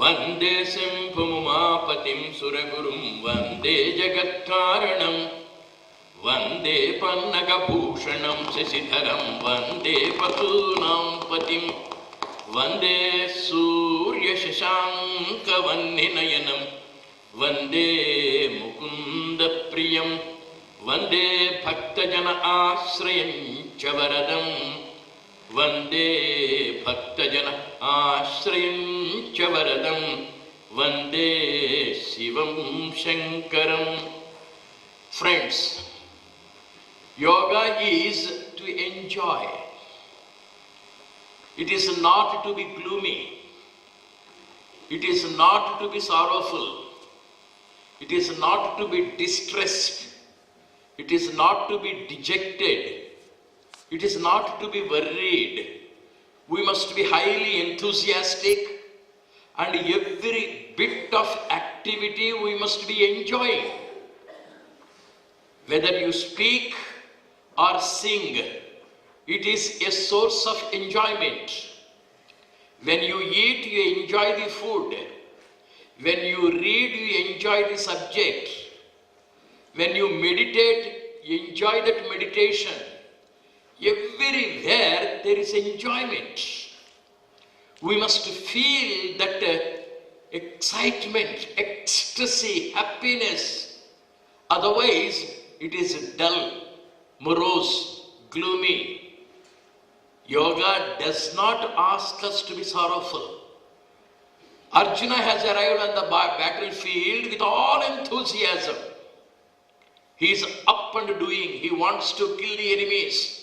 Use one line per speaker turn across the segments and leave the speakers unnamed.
वंदे शंभुमुमापतिं सुरगुरुं वंदे जगत्कारणं वंदे पन्नगभूषणं शशिधरं वंदे पशूनां पतिं वंदे सूर्यशशाङ्कवह्निनयनं वंदे मुकुन्दप्रियं वंदे भक्तजन आश्रयं च वरदं वंदे भक्तजन आश्रयं च वरदं वंदे शिवं शंकरं. Friends, yoga is to enjoy. It is not to be gloomy. It is not to be sorrowful. It is not to be distressed. It is not to be dejected. It is not to be worried. We must be highly enthusiastic, and every bit of activity we must be enjoying. Whether you speak or sing, it is a source of enjoyment. When you eat, you enjoy the food. When you read, you enjoy the subject. When you meditate, you enjoy that meditation. Everywhere there is enjoyment. We must feel that excitement, ecstasy, happiness. Otherwise, it is dull, morose, gloomy. Yoga does not ask us to be sorrowful. Arjuna has arrived on the battlefield with all enthusiasm. He is up and doing. He wants to kill the enemies.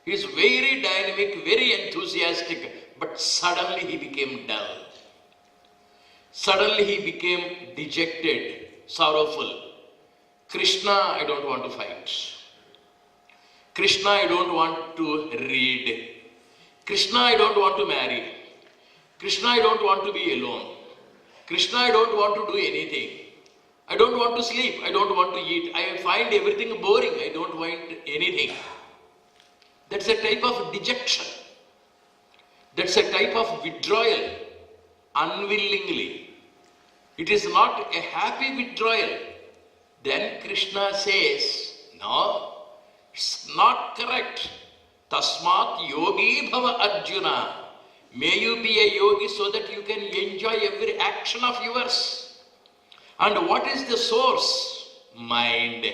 He is very dynamic, very enthusiastic, but suddenly he became dull. Suddenly he became dejected, sorrowful. Krishna, I don't want to fight. Krishna, I don't want to read. Krishna, I don't want to marry. Krishna, I don't want to be alone. Krishna, I don't want to do anything. I don't want to sleep. I don't want to eat. I find everything boring. I don't want anything. That's a type of dejection. That's a type of withdrawal, unwillingly. It is not a happy withdrawal. Then Krishna says, no, it's not correct. Tasmat yogi bhava Arjuna. May you be a yogi so that you can enjoy every action of yours. And what is the source? Mind.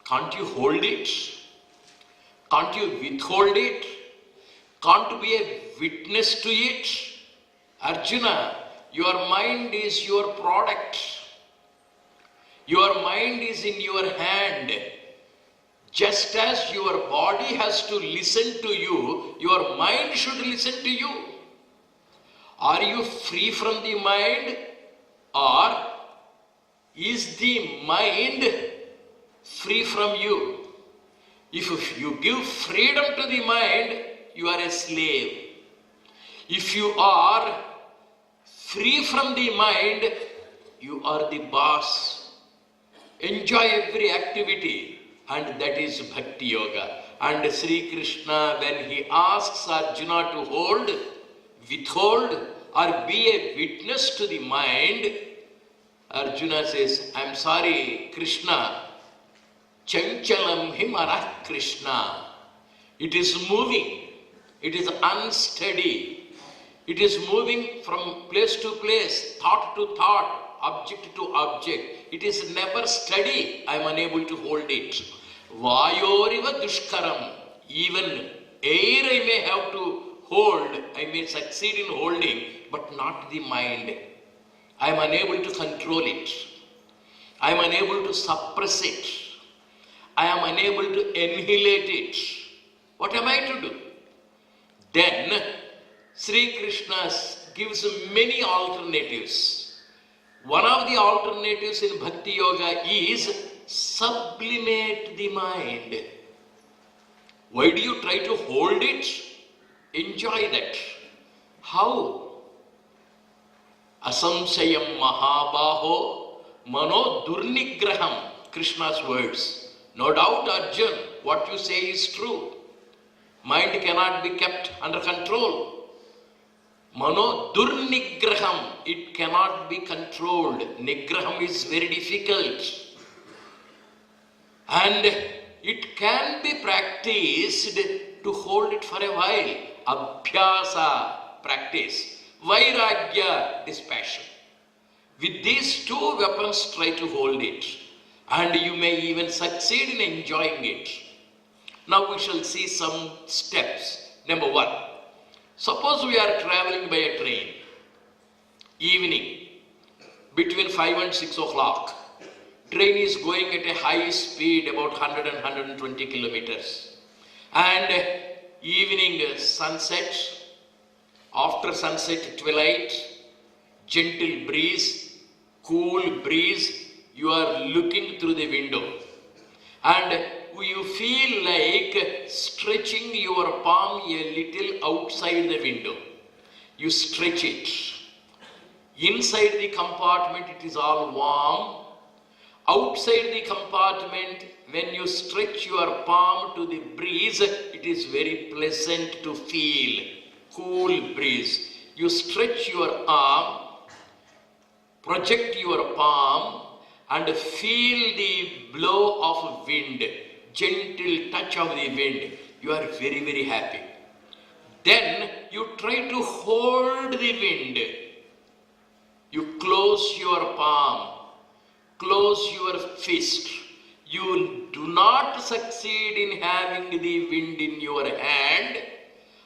Can't you hold it? Can't you withhold it? Can't you be a witness to it? Arjuna, your mind is your product. Your mind is in your hand. Just as your body has to listen to you, your mind should listen to you. Are you free from the mind, or is the mind free from you? If you give freedom to the mind, you are a slave. If you are free from the mind, you are the boss. Enjoy every activity, and that is Bhakti Yoga. And Sri Krishna, when he asks Arjuna to hold, withhold, or be a witness to the mind, Arjuna says, I'm sorry, Krishna. Chanchalam himara Krishna. It is moving. It is unsteady. It is moving from place to place, thought to thought, object to object. It is never steady. I am unable to hold it. Vayoriva dushkaram. Even air I may have to hold. I may succeed in holding, but not the mind. I am unable to control it. I am unable to suppress it. I am unable to annihilate it. What am I to do? Then Sri Krishna gives many alternatives. One of the alternatives in Bhakti Yoga is sublimate the mind. Why do you try to hold it? Enjoy that. How? Asamsayam mahabaho mano durnigraham. Krishna's words. No doubt, Arjun, what you say is true. Mind cannot be kept under control. Mano durnigraham, it cannot be controlled. Nigraham is very difficult. And it can be practiced to hold it for a while. Abhyasa, practice. Vairagya, dispassion. With these two weapons, try to hold it. And you may even succeed in enjoying it. Now we shall see some steps. Number one, suppose we are traveling by a train, evening, between 5 and 6 o'clock. Train is going at a high speed, about 100 and 120 kilometers. And evening sunset, after sunset twilight, gentle breeze, cool breeze, you are looking through the window. And you feel like stretching your palm a little outside the window. You stretch it. Inside the compartment it is all warm. Outside the compartment, when you stretch your palm to the breeze, it is very pleasant to feel. Cool breeze. You stretch your arm, project your palm, and feel the blow of wind, gentle touch of the wind. You are very, very happy. Then you try to hold the wind. You close your palm, close your fist. You do not succeed in having the wind in your hand.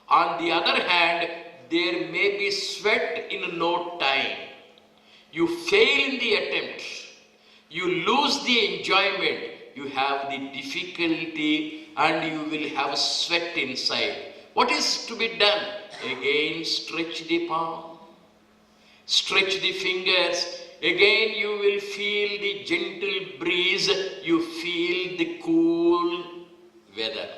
On the other hand, there may be sweat in no time. You fail in the attempt. You lose the enjoyment. You have the difficulty and you will have sweat inside. What is to be done? Again, stretch the palm. Stretch the fingers. Again, you will feel the gentle breeze. You feel the cool weather.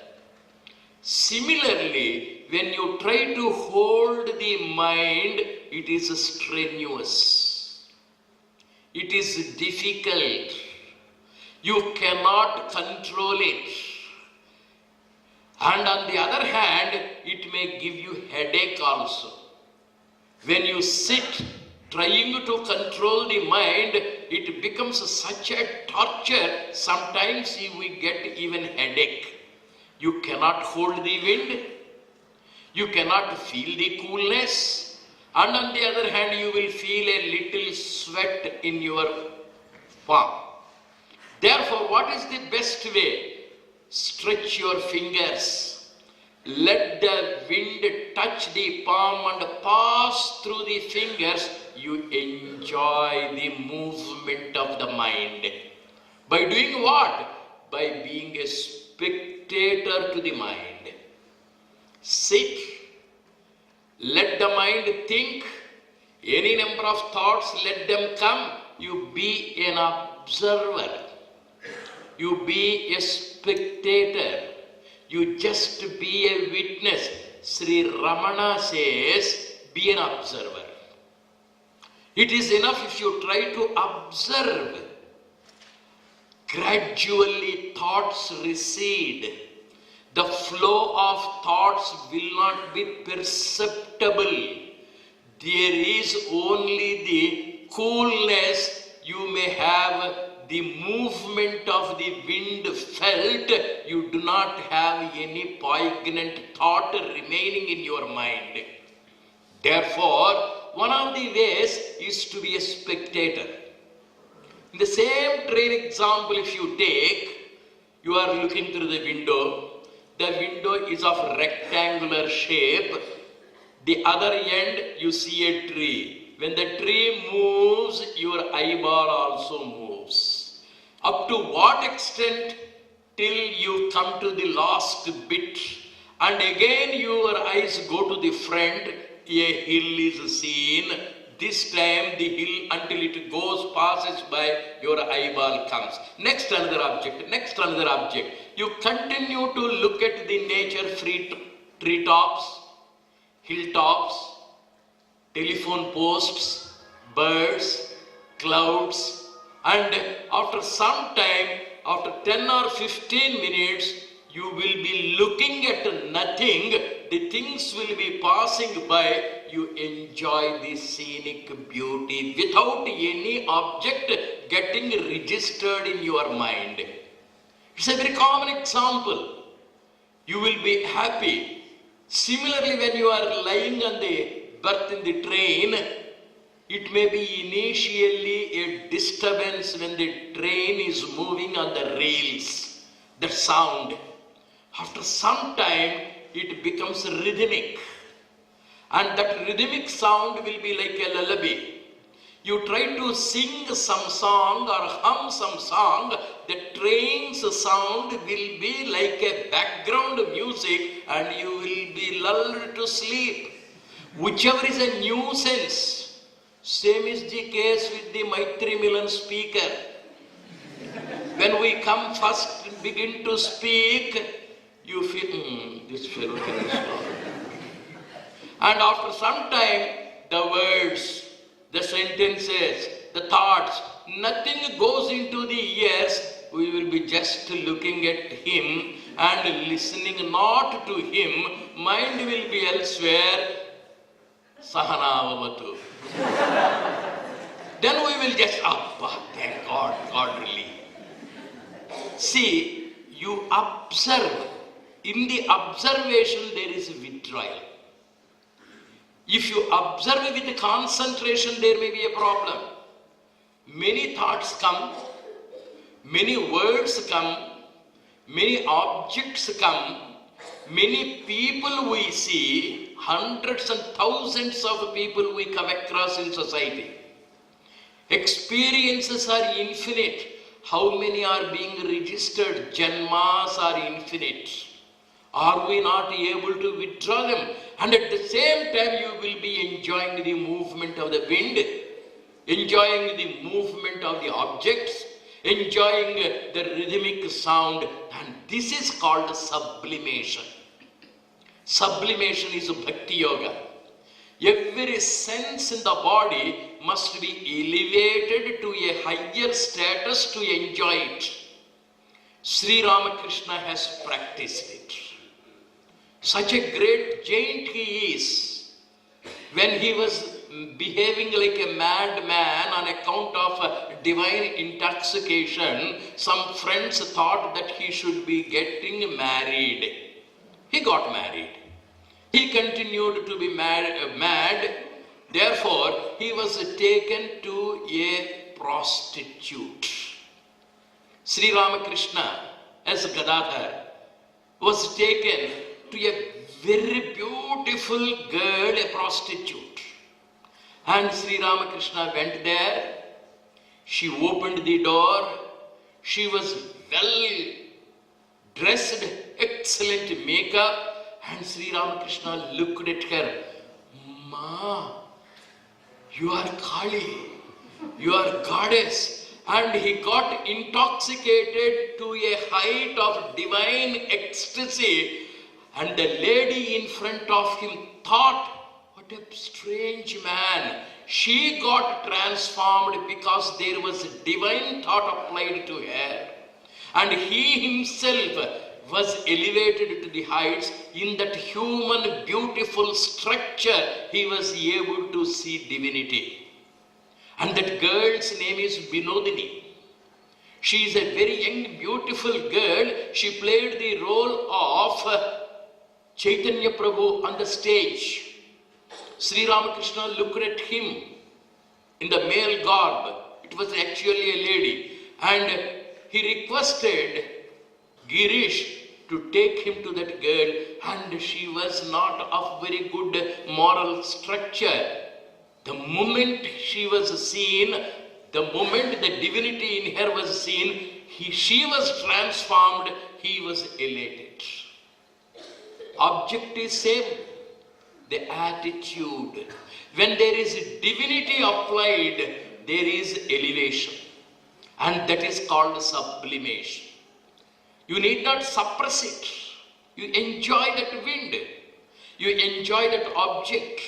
Similarly, when you try to hold the mind, it is strenuous. It is difficult. You cannot control it. And on the other hand, it may give you headache also. When you sit trying to control the mind, it becomes such a torture. Sometimes you will get even headache. You cannot hold the wind. You cannot feel the coolness. And on the other hand, you will feel a little sweat in your palm. Therefore, what is the best way? Stretch your fingers. Let the wind touch the palm and pass through the fingers. You enjoy the movement of the mind. By doing what? By being a spectator to the mind. Sit. Let the mind think. Any number of thoughts, let them come. You be an observer. You be a spectator. You just be a witness. Sri Ramana says, be an observer. It is enough if you try to observe. Gradually thoughts recede. The flow of thoughts will not be perceptible. There is only the coolness. You may have the movement of the wind felt. You do not have any poignant thought remaining in your mind. Therefore, one of the ways is to be a spectator. In the same train example, if you take, you are looking through the window. The window is of rectangular shape. The other end, you see a tree. When the tree moves, your eyeball also moves. Up to what extent? Till you come to the last bit. And again your eyes go to the front. A hill is seen. This time the hill, until it goes, passes by, your eyeball comes. Next another object, next another object. You continue to look at the nature-free treetops, hilltops, telephone posts, birds, clouds, and after some time, after 10 or 15 minutes, you will be looking at nothing. The things will be passing by. you enjoy the scenic beauty without any object getting registered in your mind. It's a very common example. You will be happy. Similarly, when you are lying on the berth in the train, it may be initially a disturbance when the train is moving on the rails, the sound. After some time, it becomes rhythmic. And that rhythmic sound will be like a lullaby. You try to sing some song or hum some song, the train's sound will be like a background music and you will be lulled to sleep. Whichever is a nuisance. Same is the case with the Maitri Milan speaker. When we come first begin to speak, you feel, this fellow can stop. And after some time, the words, the sentences, the thoughts, nothing goes into the ears. We will be just looking at him and listening not to him. Mind will be elsewhere. Sahanavavatu. Then we will just, thank God, God relief. See, you observe. In the observation, there is withdrawal. If you observe with concentration, there may be a problem. Many thoughts come, many words come, many objects come, many people we see, hundreds and thousands of people we come across in society. Experiences are infinite. How many are being registered? Janmas are infinite. Are we not able to withdraw them? And at the same time, you will be enjoying the movement of the wind, enjoying the movement of the objects, enjoying the rhythmic sound. And this is called sublimation. Sublimation is Bhakti Yoga. Every sense in the body must be elevated to a higher status to enjoy it. Sri Ramakrishna has practiced it. Such a great giant he is. When he was behaving like a madman on account of divine intoxication, some friends thought that he should be getting married. He got married. He continued to be mad. Therefore, he was taken to a prostitute. Sri Ramakrishna, as Gadadhar, was taken to a very beautiful girl, a prostitute. And Sri Ramakrishna went there. She opened the door. She was well dressed, excellent makeup. And Sri Ramakrishna looked at her. Ma, you are Kali. You are goddess. And he got intoxicated to a height of divine ecstasy. And the lady in front of him thought, what a strange man. She got transformed because there was a divine thought applied to her. And he himself was elevated to the heights. In that human beautiful structure, he was able to see divinity. And that girl's name is Vinodini. She is a very young, beautiful girl. She played the role of Chaitanya Prabhu on the stage. Sri Ramakrishna looked at him in the male garb. It was actually a lady. And he requested Girish to take him to that girl. And she was not of very good moral structure. The moment she was seen, the moment the divinity in her was seen, she was transformed, he was elated. Object is same, the attitude. When there is divinity applied, there is elevation. And that is called sublimation. You need not suppress it. You enjoy that wind. You enjoy that object.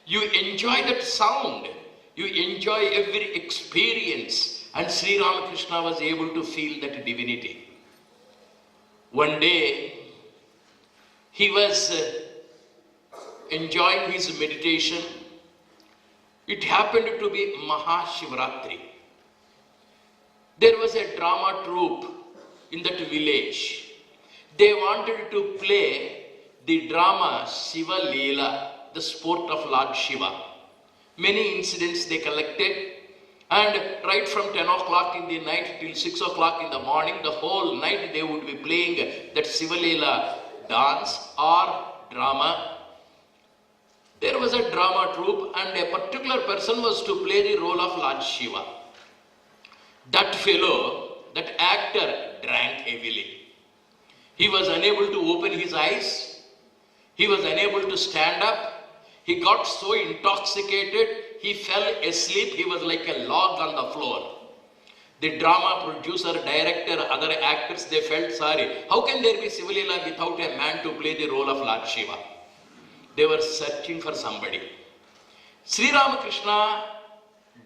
You enjoy that sound. You enjoy every experience. And Sri Ramakrishna was able to feel that divinity. One day, he was enjoying his meditation. It happened to be Mahashivratri. There was a drama troupe in that village. They wanted to play the drama Shiva Leela, the sport of Lord Shiva. Many incidents they collected, and right from 10 o'clock in the night till 6 o'clock in the morning, the whole night they would be playing that Shiva Leela dance or drama. There was a drama troupe and a particular person was to play the role of Lord Shiva. That fellow, that actor, drank heavily. He was unable to open his eyes. He was unable to stand up. He got so intoxicated, he fell asleep. He was like a log on the floor. The drama producer, director, other actors, they felt sorry. How can there be Shiva Leela without a man to play the role of Lord Shiva? They were searching for somebody. Sri Ramakrishna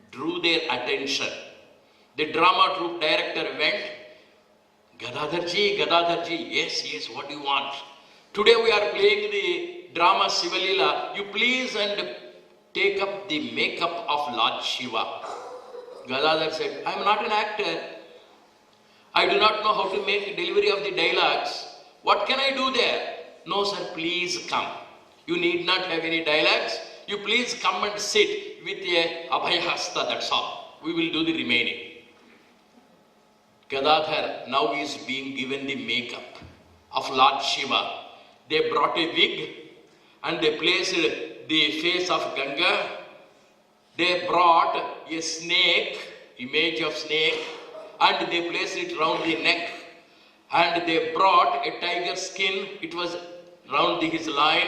drew their attention. The drama troupe director went, Gadadharji, yes, what do you want? Today we are playing the drama Shiva Leela. You please and take up the makeup of Lord Shiva. Gadadhar said, I am not an actor. I do not know how to make delivery of the dialogues. What can I do there? No sir, please come. You need not have any dialogues. You please come and sit with a Abhayahasta, that's all. We will do the remaining. Gadadhar now is being given the makeup of Lord Shiva. They brought a wig and they placed the face of Ganga. They brought a snake, image of snake, and they placed it round the neck. And they brought a tiger skin, it was round his loin.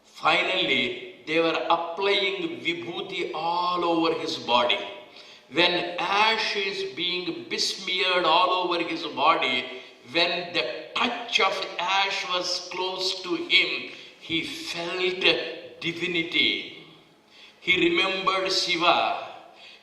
Finally, they were applying vibhuti all over his body. When ash is being besmeared all over his body, when the touch of ash was close to him, he felt divinity. He remembered Shiva.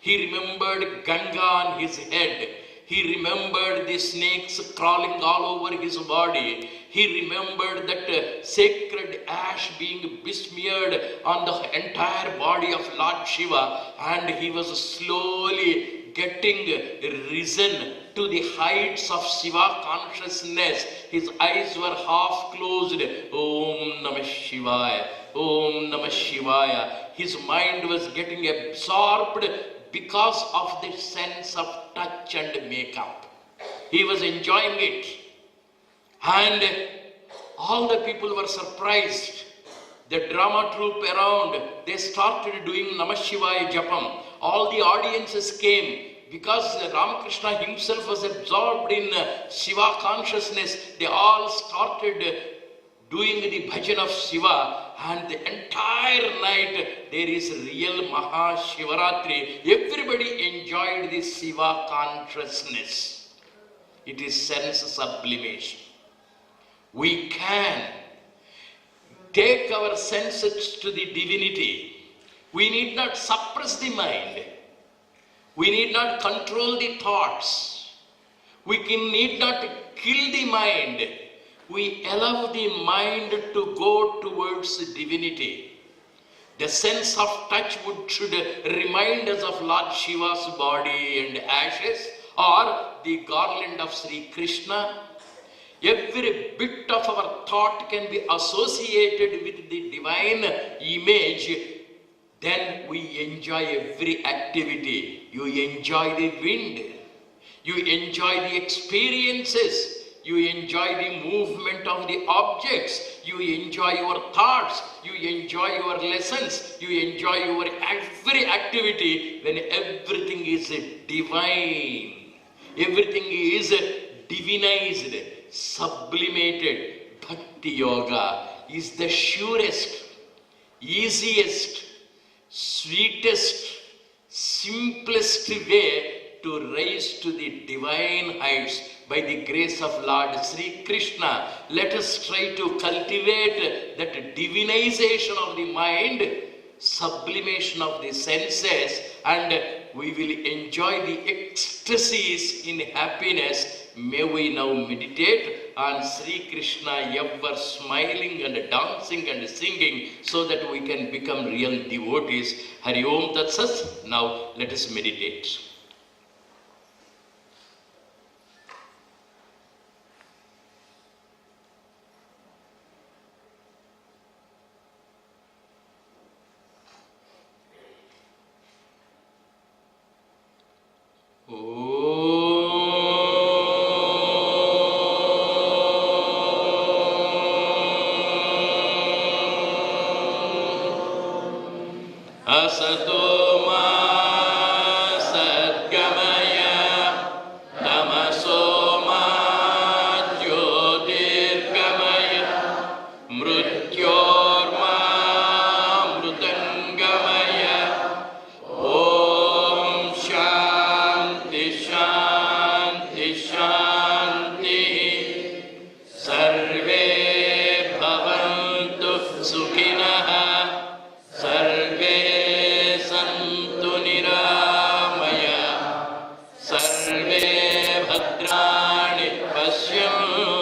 He remembered Ganga on his head. He remembered the snakes crawling all over his body. He remembered that sacred ash being besmeared on the entire body of Lord Shiva, and he was slowly getting risen to the heights of Shiva consciousness. His eyes were half closed. Om Namah Shivaya. Om Namah Shivaya. His mind was getting absorbed because of the sense of touch and makeup. He was enjoying it. And all the people were surprised. The drama troupe around, they started doing Namah Shivaya Japam. All the audiences came because Ramakrishna himself was absorbed in Shiva consciousness. They all started doing the bhajan of Shiva, and the entire night there is real Mahashivaratri. Everybody enjoyed the Shiva consciousness. It is sense sublimation. We can take our senses to the divinity. We need not suppress the mind. We need not control the thoughts. We need not kill the mind. We allow the mind to go towards divinity. The sense of touch should remind us of Lord Shiva's body and ashes, or the garland of Sri Krishna. Every bit of our thought can be associated with the divine image. Then we enjoy every activity. You enjoy the wind. You enjoy the experiences. You enjoy the movement of the objects. You enjoy your thoughts. You enjoy your lessons. You enjoy your every activity when everything is divine. Everything is divinized, sublimated. Bhakti Yoga is the surest, easiest, sweetest, simplest way to rise to the divine heights by the grace of Lord Sri Krishna. Let us try to cultivate that divinization of the mind, sublimation of the senses, and we will enjoy the ecstasies in happiness may we now meditate on Sri Krishna ever smiling and dancing and singing so that we can become real devotees. Hari Om Tat Sat. Now let us meditate. Asato ma sadgamaya tamaso ma jyotirgamaya mrityorma mrutangamaya. Om Shanti Shanti Shanti. Sarve bhavantu sukhinah. Sarve santu niramaya. Sarve bhadrani pashyantu.